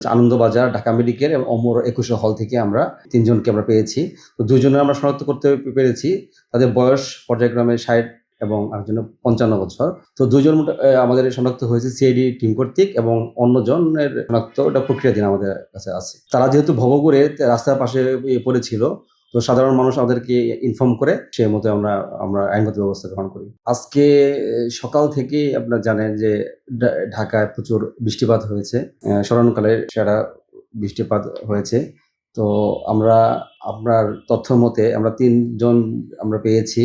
Anandabazar, Dhaka medical এবং অমর ২১ হল থেকে আমরা ৩ জনকে আমরা পেয়েছি। তো ২ জনের আমরা শনাক্ত করতে পেরেছি। তাদের বয়স পর্যায়ক্রমে ৬০ এবং আরেকজনের ৫৫ বছর। তো ২ জন আমাদের শনাক্ত হয়েছে সিআইডি টিম কর্তৃক এবং অন্যজনের শনাক্ত ওটা প্রক্রিয়াধীন আমাদের কাছে আছে। তারা যেহেতু ভবঘুরে রাস্তার পাশে পড়েছিল, তো সাধারণ মানুষ আমাদেরকে ইনফর্ম করে সেই মতো আমরা আইনগত ব্যবস্থা গ্রহণ করি। আজকে সকাল থেকেই আপনারা জানেন যে ঢাকায় প্রচুর বৃষ্টিপাত হয়েছে। স্মরণকালে সেরা বৃষ্টিপাত হয়েছে। তো আমরা আপনার তথ্য মতে আমরা ৩ জন আমরা পেয়েছি।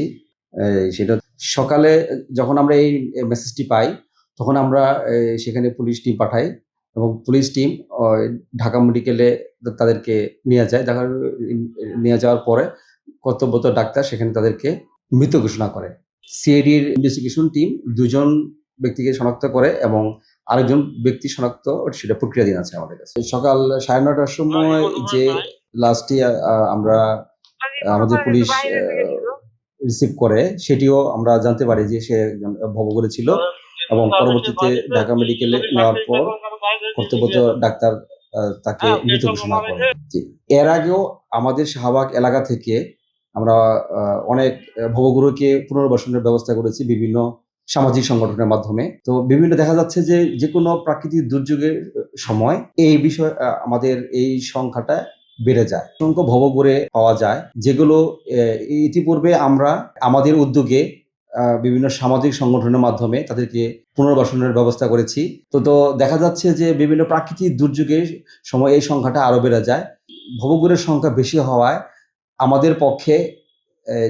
সেটা সকালে যখন আমরা এই মেসেজটি পাই, তখন আমরা সেখানে পুলিশ টিম পাঠাই এবং পুলিশ টিম ঢাকা মেডিকেলে তাদেরকে নিয়ে যায়। নিয়ে যাওয়ার পরে কর্তব্যরত ডাক্তার সেখানে তাদেরকে মৃত ঘোষণা করে। সিআইডির ইনভেস্টিগেশন টিম ২ জন ব্যক্তিকে শনাক্ত করে এবং আরেকজন ব্যক্তি শনাক্ত সেটা প্রক্রিয়াধীন আছে আমাদের কাছে। সকাল ৯:৩০টার সময় যে লাস্টে আমরা আমাদের পুলিশ রিসিভ করে, সেটিও আমরা জানতে পারি যে সে একজন ভবঘুরে ছিল এবং পরবর্তীতে ঢাকা মেডিকেলে নেওয়ার পর কর্তব্যরত ডাক্তার তাকে মৃত ঘোষণা করেন। এর আগেও আমাদের শাহবাগ এলাকা থেকে আমরা অনেক ভবঘুরেকে পুনর্বাসনের ব্যবস্থা করেছি বিভিন্ন সামাজিক সংগঠনের মাধ্যমে। তো বিভিন্ন দেখা যাচ্ছে যে যেকোনো প্রাকৃতিক দুর্যোগের সময় এই বিষয় আমাদের এই সংখ্যাটা বেড়ে যায়। অসংখ্য ভবঘুরে পাওয়া যায়, যেগুলো ইতিপূর্বে আমরা আমাদের উদ্যোগে বিভিন্ন সামাজিক সংগঠনের মাধ্যমে তাদেরকে পুনর্বাসনের ব্যবস্থা করেছি। তো দেখা যাচ্ছে যে বিভিন্ন প্রাকৃতিক দুর্যোগের সময় এই সংখ্যাটা আরো বেড়ে যায়। ভবঘুরের সংখ্যা বেশি হওয়ায় আমাদের পক্ষে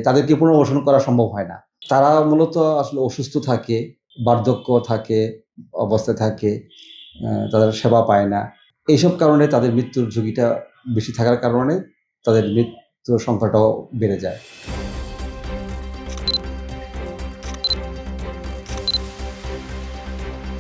তাদেরকে পুনর্বাসন করা সম্ভব হয় না। তারা মূলত আসলে অসুস্থ থাকে, বার্ধক্য থাকে, অবস্থায় থাকে, তাদের সেবা পায় না। এইসব কারণে তাদের মৃত্যুর ঝুঁকিটা বেশি থাকার কারণে তাদের মৃত্যুর সংখ্যাটাও বেড়ে যায়।